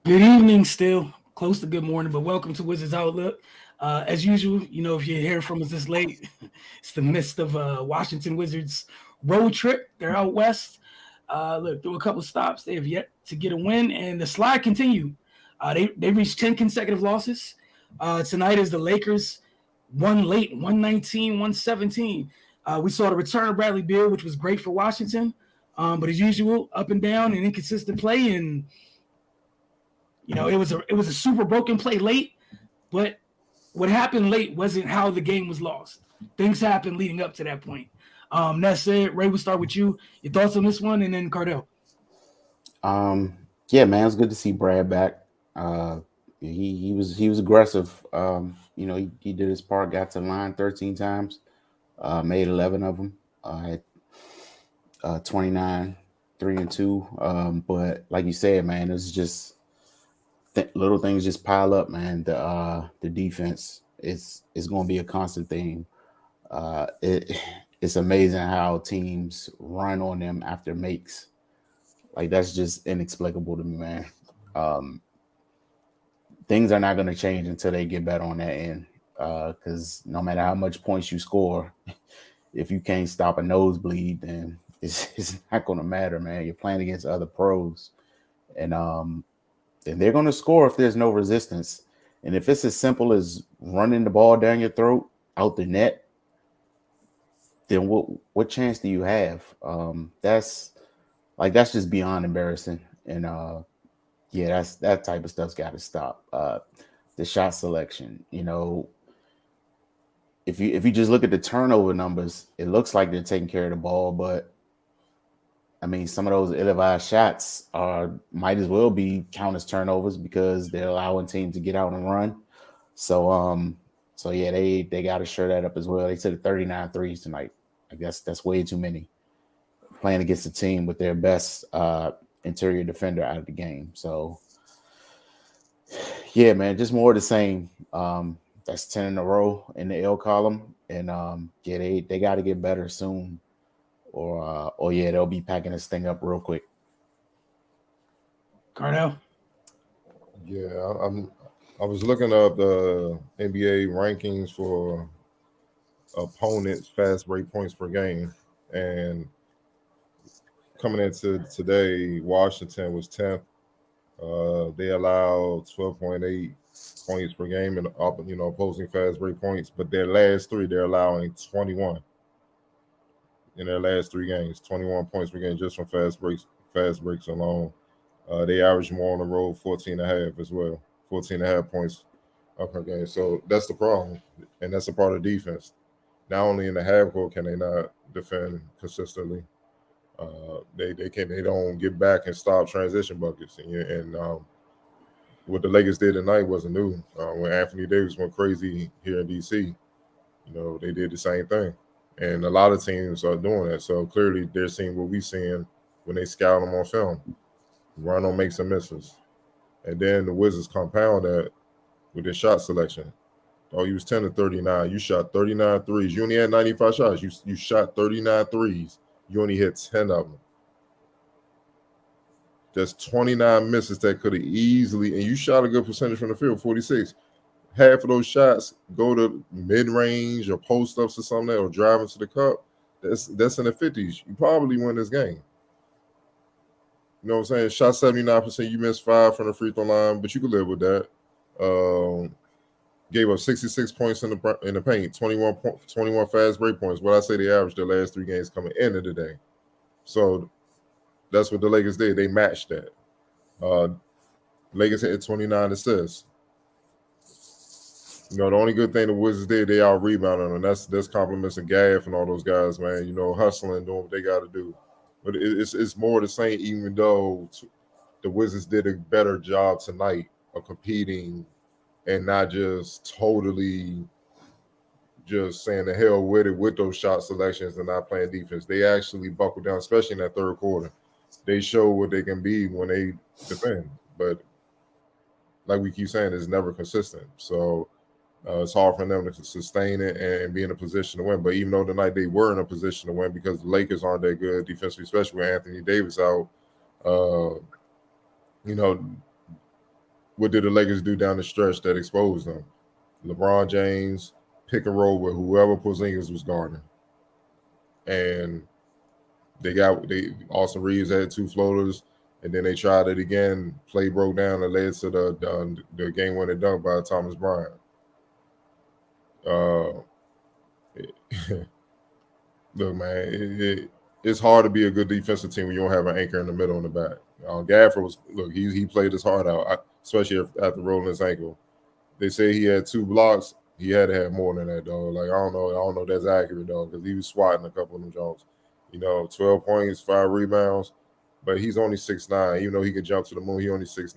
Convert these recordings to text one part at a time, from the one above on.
Good evening, still close to good morning, but welcome to Wizards Outlook. As usual, if you're hearing from us this late, it's the midst of Washington Wizards road trip. They're out west. Look, through a couple of stops, they have yet to get a win, and the slide continued. They reached 10 consecutive losses. Tonight is the Lakers won late, 119, 117. We saw the return of Bradley Beal, which was great for Washington, but as usual, up and down and inconsistent play. And it was a super broken play late, but what happened late wasn't how the game was lost. Things happened leading up to that point. That said, Ray, we'll start with you. Your thoughts on this one, and then Cardell. Um, yeah, man, it's good to see Brad back. He was aggressive. He did his part, got to the line 13 times, made 11 of them. Had 29, 3 and 2. But like you said, man, it's just little things just pile up, man. The defense is going to be a constant theme. It's amazing how teams run on them after makes. Like that's just inexplicable to me, man. Um, Things are not going to change until they get better on that end. Because no matter how much points you score, if you can't stop a nosebleed, then it's not going to matter, man. You're playing against other pros, and and they're going to score if there's no resistance. And if it's as simple as running the ball down your throat out the net, then what chance do you have? That's just beyond embarrassing. And yeah, that type of stuff's got to stop. The shot selection, if you just look at the turnover numbers, it looks like they're taking care of the ball, but I mean, some of those ill-advised shots might as well be count as turnovers because they're allowing teams to get out and run. So so yeah, they got to shore that up as well. They took 39 threes tonight. I guess that's way too many playing against a team with their best interior defender out of the game. So yeah, man, just more of the same. That's 10 in a row in the L column, and yeah, they got to get better soon, or yeah, they'll be packing this thing up real quick. Cardell. Yeah, I was looking up the NBA rankings for opponents' fast break points per game, and coming into today, Washington was 10th. They allowed 12.8 points per game in opposing fast break points, but their last three they're allowing 21 in their last three games, 21 points per game just from fast breaks alone. They average more on the road, 14 and a half as well, 14 and a half points per game. So that's the problem, and that's a part of defense. Not only in the half court can they not defend consistently, they don't get back and stop transition buckets. And what the Lakers did tonight wasn't new. When Anthony Davis went crazy here in DC, they did the same thing, and a lot of teams are doing that. So clearly, they're seeing what we seeing when they scout them on film. Run on makes and misses, and then the Wizards compound that with their shot selection. Oh, you was 10 to 39. You shot 39 threes. You only had 95 shots. You shot 39 threes. You only hit 10 of them. That's 29 misses that could have easily, and you shot a good percentage from the field, 46. Half of those shots go to mid-range or post-ups or something, or driving to the cup. That's in the 50s. You probably win this game. You know what I'm saying? Shot 79%. You missed 5 from the free throw line, but you could live with that. Gave up 66 points in the paint, 21 fast break points. What I say they averaged their last three games coming into the day. So that's what the Lakers did. They matched that. Lakers hit 29 assists. The only good thing the Wizards did, they out rebounded them. That's compliments of Gaff and all those guys, man. Hustling, doing what they got to do. But it's more the same, even though the Wizards did a better job tonight of competing and not just totally just saying the hell with it with those shot selections and not playing defense. They actually buckled down, especially in that third quarter. They show what they can be when they defend. But like we keep saying, it's never consistent. So it's hard for them to sustain it and be in a position to win. But even though tonight they were in a position to win because the Lakers aren't that good defensively, especially with Anthony Davis out, what did the Lakers do down the stretch that exposed them? LeBron James pick and roll with whoever Porzingis was guarding, and they Austin Reeves had 2 floaters, and then they tried it again. Play broke down and led to the game winning dunk by Thomas Bryant. Uh, Look, man, it's hard to be a good defensive team when you don't have an anchor in the middle and the back. Gafford he played his heart out, especially after rolling his ankle. They say he had 2 blocks. He had to have more than that, dog. Like, I don't know if that's accurate, dog, because he was swatting a couple of them Jones. 12 points, 5 rebounds, but he's only 6'9". Even though he can jump to the moon, he only 6'9".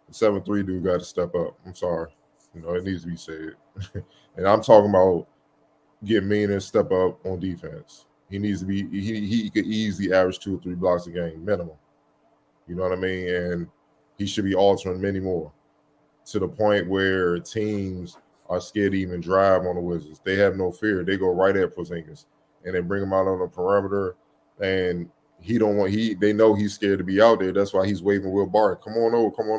The 7'3" dude got to step up. I'm sorry. It needs to be said. And I'm talking about get mean and step up on defense. He needs to be. He could easily average 2 or 3 blocks a game minimum. You know what I mean? And he should be altering many more, to the point where teams are scared to even drive on the Wizards. They have no fear. They go right at Porzingis and they bring him out on the perimeter. And they know he's scared to be out there. That's why he's waving Will Barton. Come on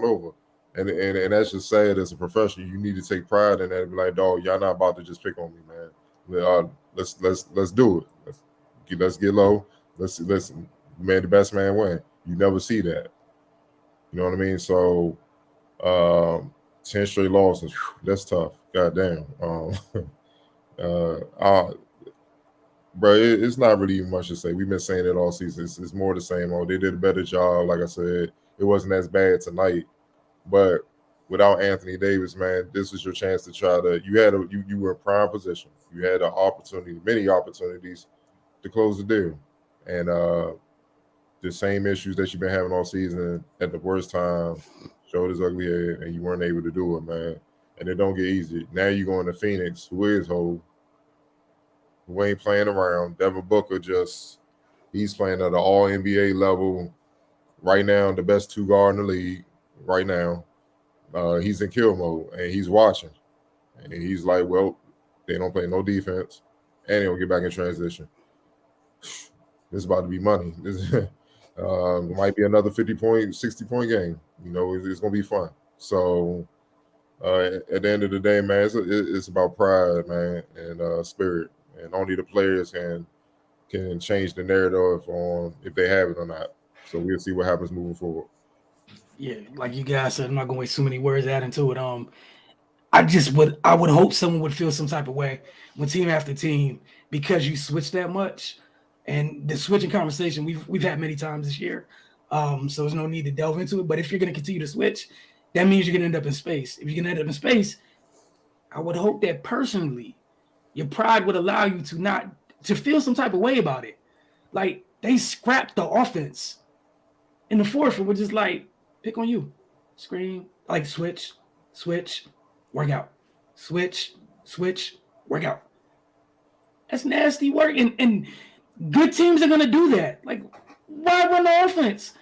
over. And that's just sad. As a professional, you need to take pride in that and be like, dog, y'all not about to just pick on me, man. Let's do it. Let's get low. Let's man, the best man win. You never see that. You know what I mean? So 10 straight losses. That's tough. Goddamn. Bro, it's not really even much to say. We've been saying it all season. It's more the same. They did a better job. Like I said, it wasn't as bad tonight. But without Anthony Davis, man, this was your chance to try to. You were in prime position. You had an opportunity, many opportunities, to close the deal, and the same issues that you've been having all season at the worst time showed his ugly head, and you weren't able to do it, man. And it don't get easy. Now you're going to Phoenix, who is whole, who ain't playing around. Devin Booker he's playing at an all NBA level right now, the best 2 guard in the league right now. He's in kill mode and he's watching, and he's like, well, they don't play no defense and they don't get back in transition. This is about to be money. This might be another 50-point, 60-point game. It's gonna be fun. So at the end of the day, man, it's about pride, man, and spirit, and only the players can change the narrative on if they have it or not. So we'll see what happens moving forward. Yeah, like you guys said, I'm not gonna waste too many words adding to it. I would hope someone would feel some type of way when team after team, because you switch that much, and the switching conversation we've had many times this year. So there's no need to delve into it. But if you're gonna continue to switch, that means you're gonna end up in space. If you're gonna end up in space, I would hope that personally, your pride would allow you to feel some type of way about it. Like, they scrapped the offense in the fourth, and we're just like, pick on you, screen, like switch, work out, switch, work out. That's nasty work, and good teams are gonna do that. Like, why run the offense?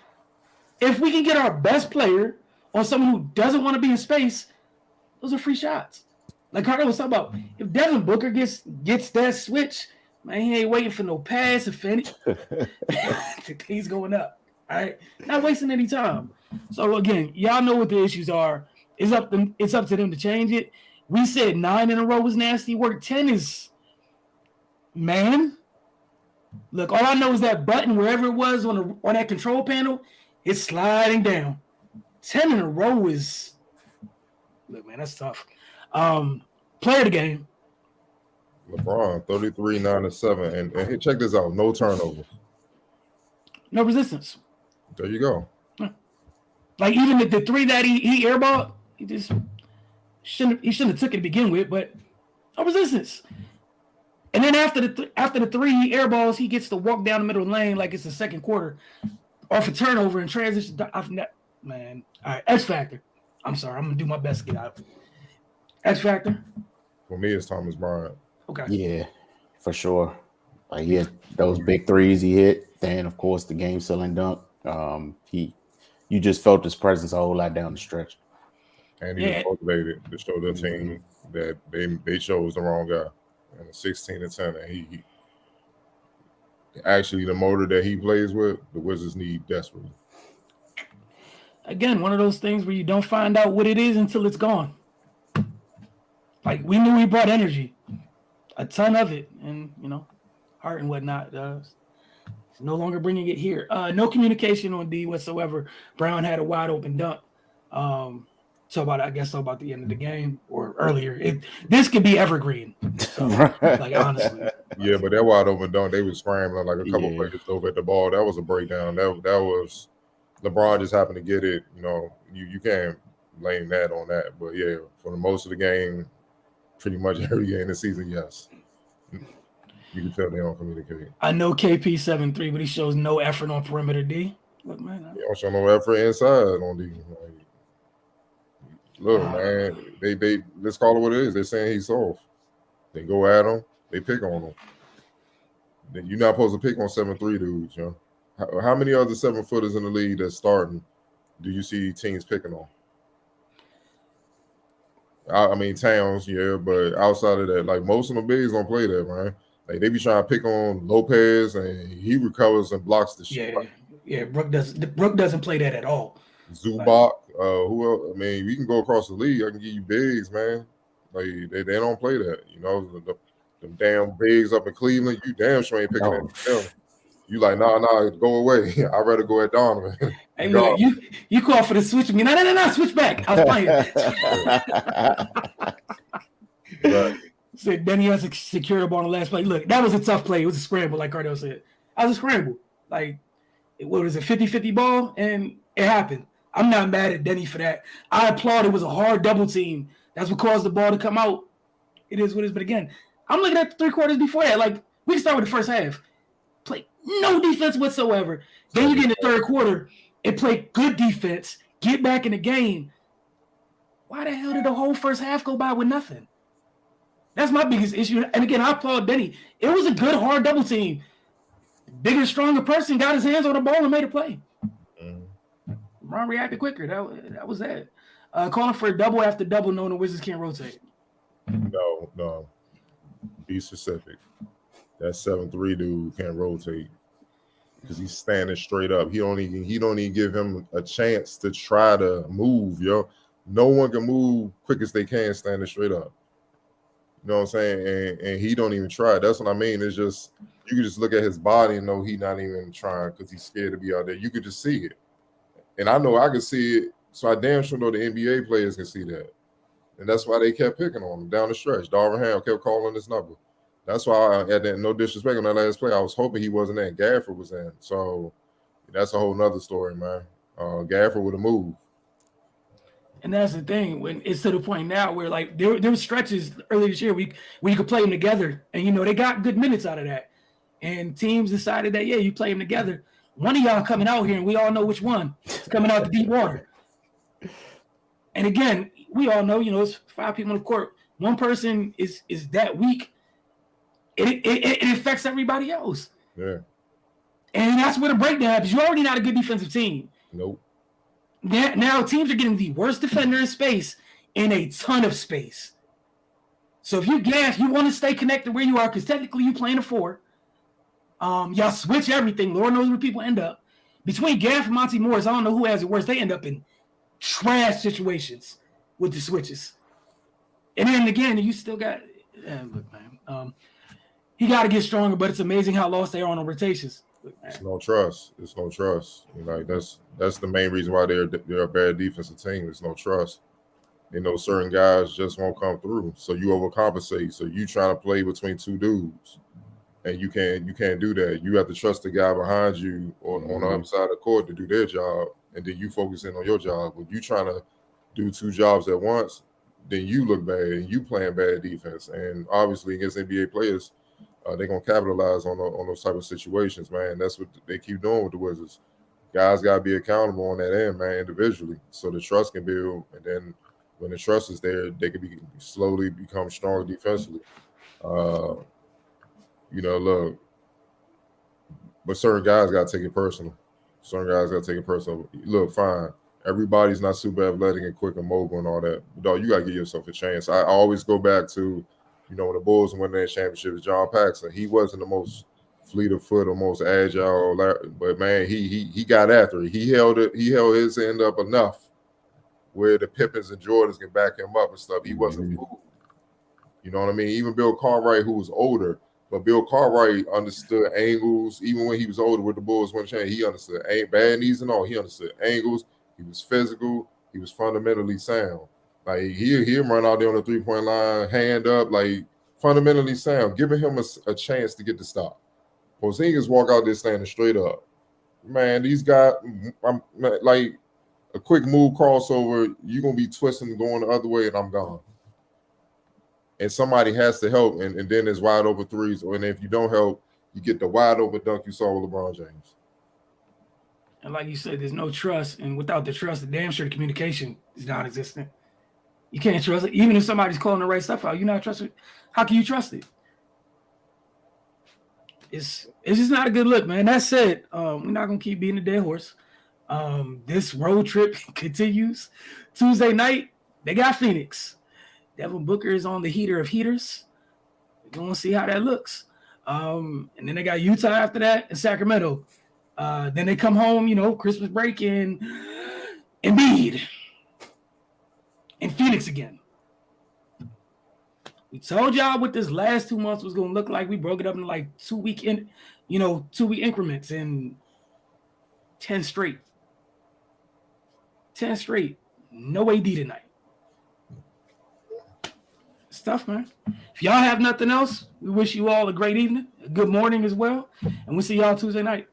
If we can get our best player on someone who doesn't want to be in space, those are free shots. Like Carter was talking about, if Devin Booker gets that switch, man, he ain't waiting for no pass. If any, he's going up. All right, not wasting any time. So again, y'all know what the issues are. It's up to them to change it. We said 9 in a row was nasty work. 10 is, man. Look, all I know is that button, wherever it was on that control panel, it's sliding down. 10 in a row is, look, man, that's tough. Player of the game. LeBron, 33, 9 and 7, and hey, check this out: no turnovers, no resistance. There you go. Like, even the 3 that he airballed, he just shouldn't have took it to begin with, but no resistance. And then after the 3 he airballs, he gets to walk down the middle of the lane like it's the second quarter off a turnover and transition. Man, all right, X Factor. I'm sorry, I'm gonna do my best to get out. X Factor. For me, it's Thomas Bryant. Okay. Yeah, for sure. Like, he had those big threes he hit. Then, of course, the game-sealing dunk. You just felt his presence a whole lot down the stretch. And he was motivated to show the team that they chose the wrong guy. And 16 and 10, and he actually, the motor that he plays with, the Wizards need desperately. again, one of those things where you don't find out what it is until it's gone. Like, we knew he brought energy, a ton of it, and, heart and whatnot. He's no longer bringing it here. No communication on D whatsoever. Brown had a wide open dunk. About the end of the game or earlier. This could be evergreen. So, honestly. Yeah, but that wide open dunk, they was scrambling like a couple players over at the ball. That was a breakdown. That was LeBron just happened to get it. You can't blame that on that. But yeah, for the most of the game, pretty much every game this season, yes. You can tell they don't communicate. I know KP 7'3", but he shows no effort on perimeter D. Look, man. He don't show no effort inside on D. Look, man, they let's call it what it is. They're saying he's soft. They go at him, they pick on him. Then you're not supposed to pick on 7'3" dudes, How many other 7-footers in the league that's starting do you see teams picking on? I mean, Towns, yeah, but outside of that, like most of the bigs don't play that, man. Like they be trying to pick on Lopez, and he recovers and blocks the shit. Yeah. Brook doesn't play that at all. Zubac, who else? I mean, we can go across the league. I can give you bigs, man. Like they don't play that, Them damn bigs up in Cleveland, you damn sure ain't picking at them. You like, nah, go away. I'd rather go at Donovan. Hey, look, you call for the switch me. No, switch back. I was playing. Right. Said Denny has secured the ball on the last play. Look, that was a tough play. It was a scramble, like Cardell said. I was a scramble. Like, what was it, 50-50 ball? And it happened. I'm not mad at Denny for that. I applaud it was a hard double team. That's what caused the ball to come out. It is what it is. But again, I'm looking at the 3 quarters before that. Like, we can start with the first half. Play no defense whatsoever. Then you get in the third quarter and play good defense, get back in the game. Why the hell did the whole first half go by with nothing? That's my biggest issue. And again, I applaud Denny. It was a good, hard double team. Bigger, stronger person got his hands on the ball and made a play. Ron reacted quicker. That was that. Calling for a double after double, knowing the Wizards can't rotate. No. Be specific. That 7'3" dude can't rotate because he's standing straight up. He don't even give him a chance to try to move, No one can move quick as they can standing straight up. You know what I'm saying? And he don't even try. That's what I mean. It's just you can just look at his body and know he's not even trying because he's scared to be out there. You could just see it. And I know I can see it, so I damn sure know the NBA players can see that. And that's why they kept picking on him down the stretch. Darvin Ham kept calling his number. That's why I had that, no disrespect on that last play. I was hoping he wasn't in. Gafford was in. So that's a whole nother story, man. Gafford would have moved. And that's the thing. When it's to the point now where, like, there were stretches earlier this year where you could play them together. And, they got good minutes out of that. And teams decided that, you play them together. One of y'all coming out here, and we all know which one. It's coming out the deep water. And again, we all know, it's 5 people on the court. One person is that weak. It affects everybody else. Yeah. And that's where the breakdown happens. You're already not a good defensive team. Nope. Now teams are getting the worst defender in space in a ton of space. So if you want to stay connected where you are, because technically you playing a 4. Y'all switch everything. Lord knows where people end up. Between Gaff and Monty Morris, I don't know who has it worse. They end up in trash situations with the switches. And then again, you still got look, man. He got to get stronger, but it's amazing how lost they are on the rotations. It's no trust. That's the main reason why they're a bad defensive team. It's no trust. Certain guys just won't come through. So you overcompensate. So you trying to play between 2 dudes, and you can't do that. You have to trust the guy behind you on the other side of the court to do their job, and then you focus in on your job. When you trying to do 2 jobs at once, then you look bad and you playing bad defense. And obviously against NBA players, they're gonna capitalize on those type of situations, man. That's what they keep doing with the Wizards. Guys gotta be accountable on that end, man, individually, so the trust can build. And then when the trust is there, they can slowly become stronger defensively. Look, but certain guys gotta take it personal. Look, fine. Everybody's not super athletic and quick and mobile and all that. Dog, you gotta give yourself a chance. I always go back to, when the Bulls won that championship with John Paxson. He wasn't the most fleet of foot or most agile. But man, he got after it. He held his end up enough where the Pippins and Jordans can back him up and stuff. He wasn't fooled. You know what I mean? Even Bill Cartwright, who was older, but Bill Cartwright understood angles. Even when he was older with the Bulls, he understood bad knees and all. He understood angles. He was physical. He was fundamentally sound. Like he'll run out there on the 3-point line, hand up, like fundamentally sound, giving him a chance to get the stop. Porzingis walk out there standing straight up. Man, these guys, like a quick move crossover, you're gonna be twisting going the other way, and I'm gone. And somebody has to help, and then there's wide open threes. And if you don't help, you get the wide open dunk you saw with LeBron James. And like you said, there's no trust, and without the trust, the damn sure the communication is non-existent. You can't trust it, even if somebody's calling the right stuff out. You're not trusting. How can you trust it? It's just not a good look, man. That said, we're not gonna keep beating the dead horse. This road trip continues. Tuesday night, they got Phoenix. Devin Booker is on the heater of heaters. We're gonna see how that looks. And then they got Utah after that and Sacramento. Then they come home, Christmas break and Embiid and Phoenix again. We told y'all what this last 2 months was gonna look like. We broke it up in like 2 week increments and 10 straight. 10 straight. No AD tonight. It's tough, man. If y'all have nothing else, we wish you all a great evening, a good morning as well, and we'll see y'all Tuesday night.